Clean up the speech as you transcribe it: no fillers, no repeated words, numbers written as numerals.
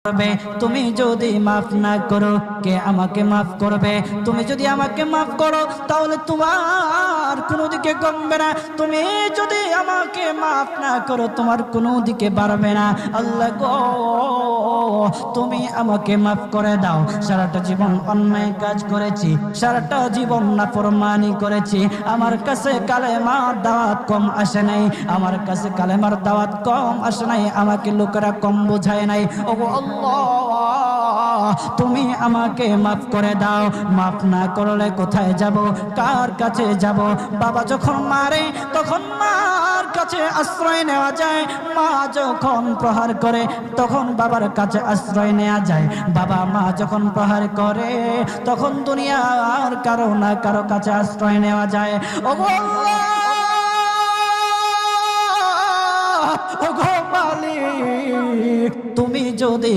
করবে। তুমি যদি মাফ না করো কে আমাকে মাফ করবে? তুমি যদি আমাকে মাফ করো তাহলে তোমার কোনো দিকে কমবে না, তুমি যদি আমাকে মাফ না করো তোমার কোনো দিকে বাড়বে না। আল্লাহ গো, তুমি আমাকে মাফ করে দাও। সারাটা জীবন অন্যায় কাজ করেছি, সারাটা জীবন নাফরমানি করেছি, আমার কাছে কালেমার দাওয়াত কম আসে নাই, আমার কাছে কালেমার দাওয়াত কম আসে নাই, আমাকে লোকেরা কম বোঝায় নাই। ওগো আল্লাহ, তুমি আমাকে মাফ করে দাও। মাফ না করলে কোথায় যাব, কার কাছে যাব? বাবা যখন মারে তখন মার কাছে আশ্রয় নেওয়া যায়, মা যখন প্রহার করে তখন বাবার কাছে আশ্রয় নেওয়া যায়, বাবা মা যখন প্রহার করে তখন দুনিয়ার কারো না কারো কাছে আশ্রয় নেওয়া যায়। ওগো আল্লাহ, ওগো মালিক, তুমি যদি